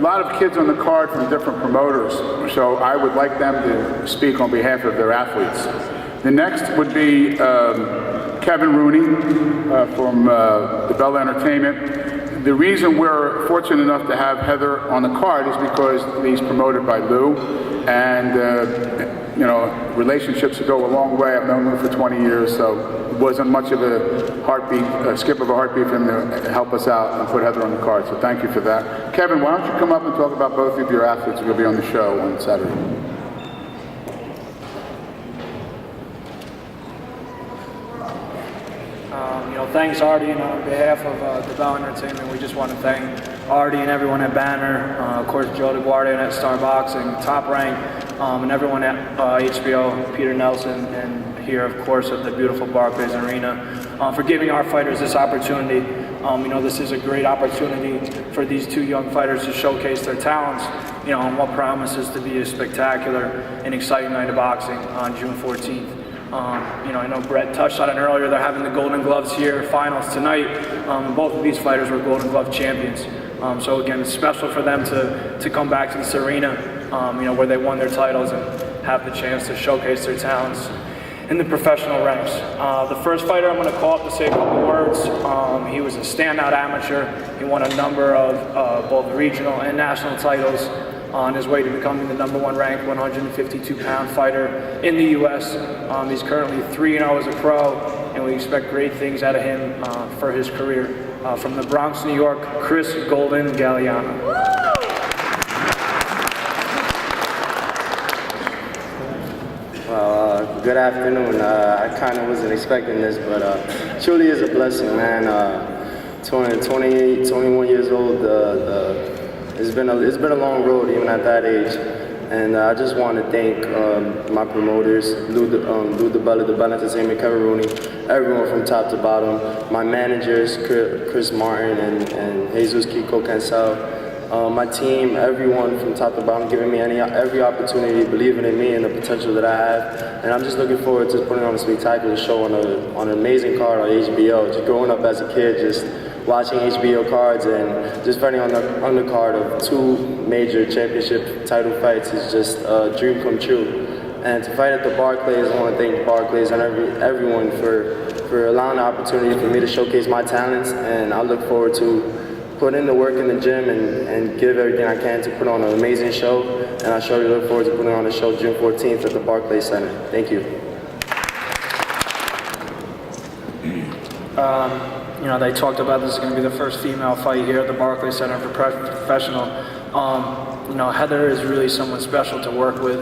lot of kids on the card from different promoters, so I would like them to speak on behalf of their athletes. The next would be Kevin Rooney from DeBella Entertainment. The reason we're fortunate enough to have Heather on the card is because he's promoted by Lou, and you know, relationships go a long way. I've known Lou for 20 years, so it wasn't much of a skip of a heartbeat for him to help us out and put Heather on the card, so thank you for that. Kevin, why don't you come up and talk about both of your athletes who will be on the show on Saturday. Thanks, Artie, and on behalf of DeBella Entertainment, we just want to thank Artie and everyone at Banner, of course Joe DeGuardia at Star Boxing, Top Rank, and everyone at HBO, Peter Nelson, and here, of course, at the beautiful Barclays Arena, for giving our fighters this opportunity. This is a great opportunity for these two young fighters to showcase their talents, on what promises to be a spectacular and exciting night of boxing on June 14th. I know Brett touched on it earlier. They're having the Golden Gloves here, finals tonight. Both of these fighters were Golden Glove champions. So again, it's special for them to come back to this arena, where they won their titles and have the chance to showcase their talents in the professional ranks. The first fighter I'm going to call up to say a couple words. He was a standout amateur. He won a number of both regional and national titles on his way to becoming the #1 ranked 152-pound fighter in the U.S. He's currently 3-0 as a pro, and we expect great things out of him for his career. From the Bronx, New York, Chris Golden Galeano. Good afternoon. I kind of wasn't expecting this, but truly is a blessing, man. 21 years old. It's been a long road, even at that age. And I just want to thank my promoters, Lou DeBella, DeBella Entertainment, Kevin Rooney, everyone from top to bottom. My managers, Chris Martin and Jesus Kiko Cancel. My team, everyone from top to bottom, giving me every opportunity, believing in me and the potential that I have. And I'm just looking forward to putting on a spectacular show on an amazing card on HBO. Just growing up as a kid, just watching HBO cards and just fighting on the undercard of 2 major championship title fights is just a dream come true. And to fight at the Barclays, I want to thank Barclays and everyone for allowing the opportunity for me to showcase my talents. And I look forward to put in the work in the gym and give everything I can to put on an amazing show. And I surely look forward to putting on a show June 14th at the Barclays Center. Thank you. They talked about this is going to be the first female fight here at the Barclays Center for Professional. Heather is really someone special to work with.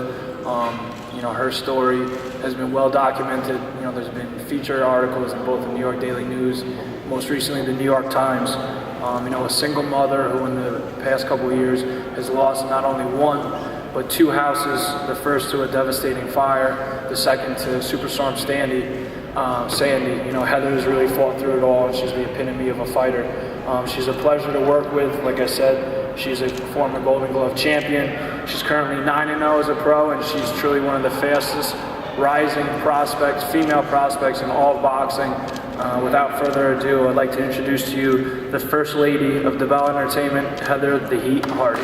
Her story has been well documented. There's been featured articles in both the New York Daily News, most recently the New York Times. A single mother who in the past couple of years has lost not only 1, but 2 houses, the first to a devastating fire, the second to Superstorm Sandy. Heather has really fought through it all, and she's the epitome of a fighter. She's a pleasure to work with. Like I said, she's a former Golden Glove champion. She's currently 9-0 as a pro, and she's truly one of the fastest rising prospects, female prospects in all of boxing. Without further ado, I'd like to introduce to you the First Lady of DeBella Entertainment, Heather "The Heat" Hardy.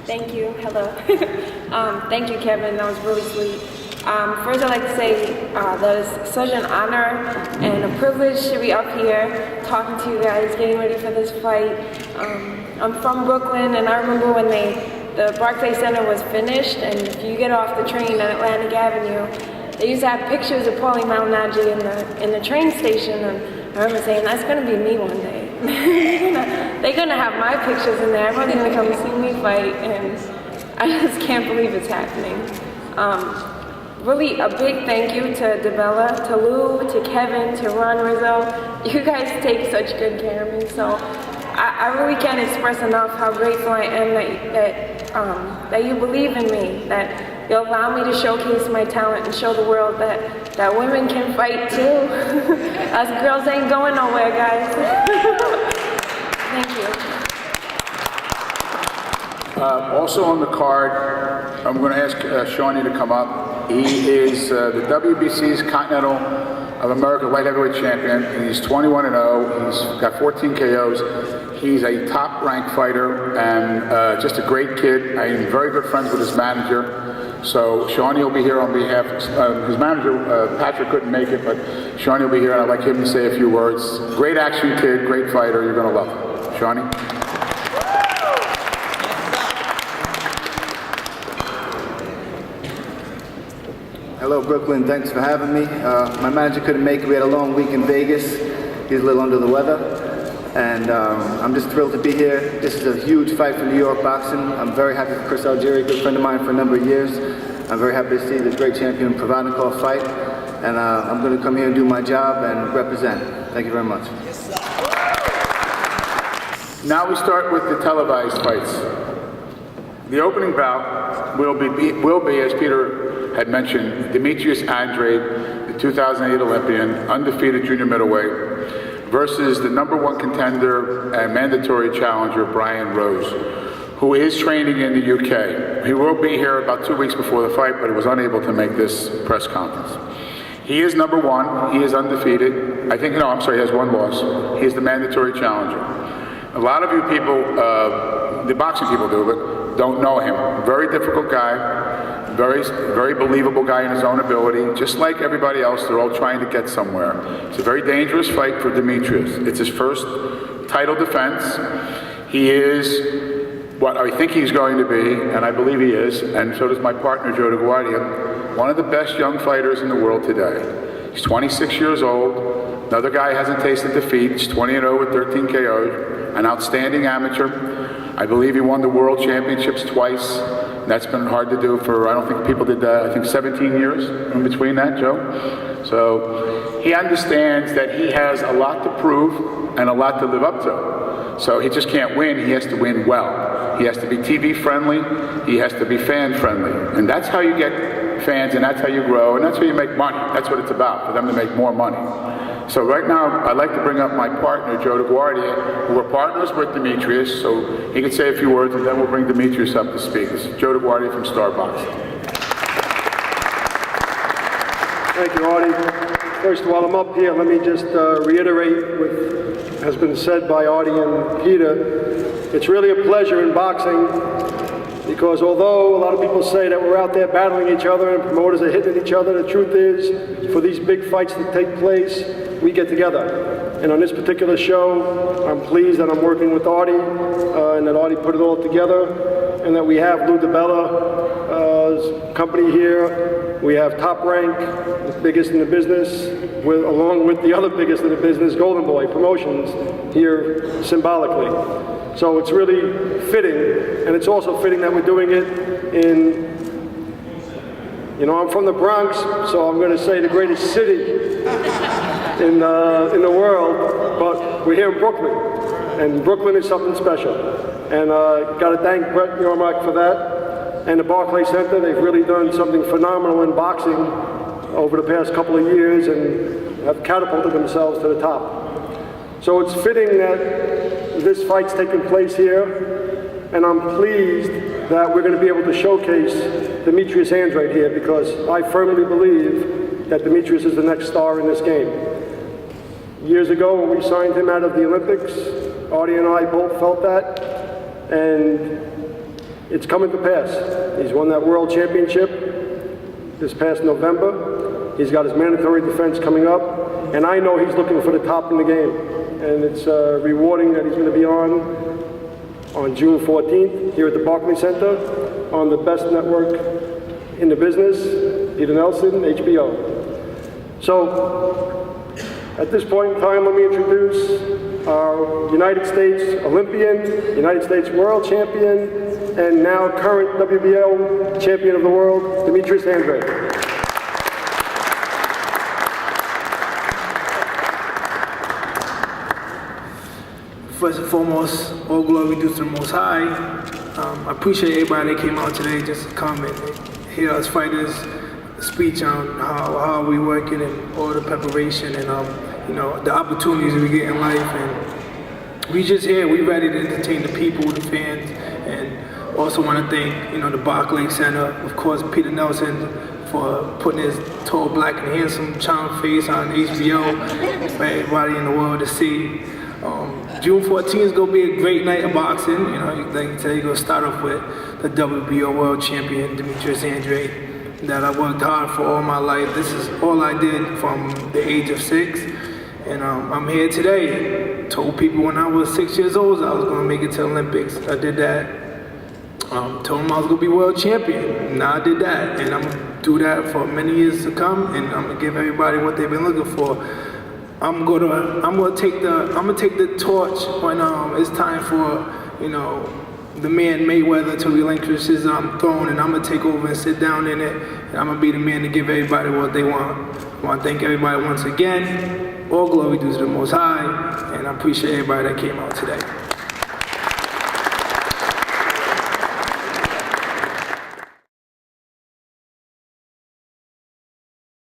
Thank you. Hello. Thank you, Kevin. That was really sweet. First, I'd like to say that it's such an honor and a privilege to be up here talking to you guys, getting ready for this fight. I'm from Brooklyn, and I remember when the Barclays Center was finished, and if you get off the train at Atlantic Avenue, they used to have pictures of Paulie Malignaggi in the train station, and I remember saying, that's going to be me one day. They're going to have my pictures in there. Everybody's going to come see me fight, and I just can't believe it's happening. Really a big thank you to DeBella, to Lou, to Kevin, to Ron Rizzo. You guys take such good care of me, so I really can't express enough how grateful I am that you believe in me, that you allow me to showcase my talent and show the world that women can fight too. Us girls ain't going nowhere, guys. Thank you. Also on the card, I'm going to ask Shawnee to come up. He is the WBC's Continental of America light heavyweight champion, and he's 21-0. He's got 14 KOs. He's a top-ranked fighter and just a great kid. I am very good friends with his manager. So Shawnee will be here on behalf of his manager. Patrick couldn't make it, but Shawnee will be here, and I'd like him to say a few words. Great action kid, great fighter. You're going to love him. Shawnee? Hello, Brooklyn. Thanks for having me. My manager couldn't make it. We had a long week in Vegas. He's a little under the weather. And I'm just thrilled to be here. This is a huge fight for New York boxing. I'm very happy for Chris Algieri, a good friend of mine for a number of years. I'm very happy to see this great champion Provodnikov fight. And I'm going to come here and do my job and represent. Thank you very much. Now we start with the televised fights. The opening bout will be, as Peter had mentioned, Demetrius Andrade, the 2008 Olympian, undefeated junior middleweight, versus the #1 contender and mandatory challenger, Brian Rose, who is training in the UK. He will be here about 2 weeks before the fight, but he was unable to make this press conference. He is #1. He is undefeated. He has one loss. He is the mandatory challenger. A lot of you people, the boxing people do, but don't know him. Very difficult guy, very believable guy in his own ability. Just like everybody else, they're all trying to get somewhere. It's a very dangerous fight for Demetrius. It's his first title defense. He is what I think he's going to be, and I believe he is, and so does my partner, Joe DeGuardia, one of the best young fighters in the world today. He's 26 years old. Another guy hasn't tasted defeat. He's 20-0 with 13 KOs. An outstanding amateur. I believe he won the World Championships twice. That's been hard to do for, I don't think people did that, 17 years in between that, Joe. So he understands that he has a lot to prove and a lot to live up to. So he just can't win, he has to win well. He has to be TV friendly, he has to be fan friendly. And that's how you get fans, and that's how you grow, and that's how you make money. That's what it's about, for them to make more money. So right now, I'd like to bring up my partner, Joe DeGuardia, who are partners with Demetrius, so he can say a few words, and then we'll bring Demetrius up to speak. This is Joe DeGuardia from Star Boxing. Thank you, Artie. First, while I'm up here, let me just reiterate what has been said by Artie and Peter. It's really a pleasure in boxing, because although a lot of people say that we're out there battling each other and promoters are hitting each other, the truth is, for these big fights to take place, we get together. And on this particular show, I'm pleased that I'm working with Artie, and that Artie put it all together, and that we have Lou DiBella's company here. We have Top Rank, the biggest in the business, along with the other biggest in the business, Golden Boy Promotions, here symbolically. So it's really fitting, and it's also fitting that we're doing it in, I'm from the Bronx, so I'm going to say the greatest city in the world, but we're here in Brooklyn, and Brooklyn is something special. And got to thank Brett Yormark for that, and the Barclays Center. They've really done something phenomenal in boxing over the past couple of years and have catapulted themselves to the top. So it's fitting that this fight's taking place here, and I'm pleased that we're going to be able to showcase Demetrius Andrade here, because I firmly believe that Demetrius is the next star in this game. Years ago, when we signed him out of the Olympics, Artie and I both felt that, and it's coming to pass. He's won that World Championship this past November. He's got his mandatory defense coming up, and I know he's looking for the top in the game. And it's rewarding that he's going to be on June 14th here at the Barclays Center on the best network in the business, Peter Nelson, HBO. So at this point in time, let me introduce our United States Olympian, United States World Champion, and now current WBO Champion of the World, Demetrius Andrade. First and foremost, all glory due to the Most High. I appreciate everybody that came out today just to come and hear us fighters speech on how we working and all the preparation and the opportunities we get in life. And we just here, we ready to entertain the people, the fans, and Also want to thank, the Barclays Center, of course, Peter Nelson for putting his tall, black, and handsome charm face on HBO for everybody in the world to see. June 14th is going to be a great night of boxing. Like today, you're going to start off with the WBO world champion, Demetrius Andrade, that I worked hard for all my life. This is all I did from the age of 6. And I'm here today. Told people when I was 6 years old I was going to make it to the Olympics. I did that. Told them I was going to be world champion. Now I did that. And I'm going to do that for many years to come. And I'm going to give everybody what they've been looking for. I'm gonna take the torch when it's time for the man Mayweather to relinquish his throne, and I'm gonna take over and sit down in it, and I'm gonna be the man to give everybody what they want. I want to thank everybody once again. All glory due to the Most High, and I appreciate everybody that came out today.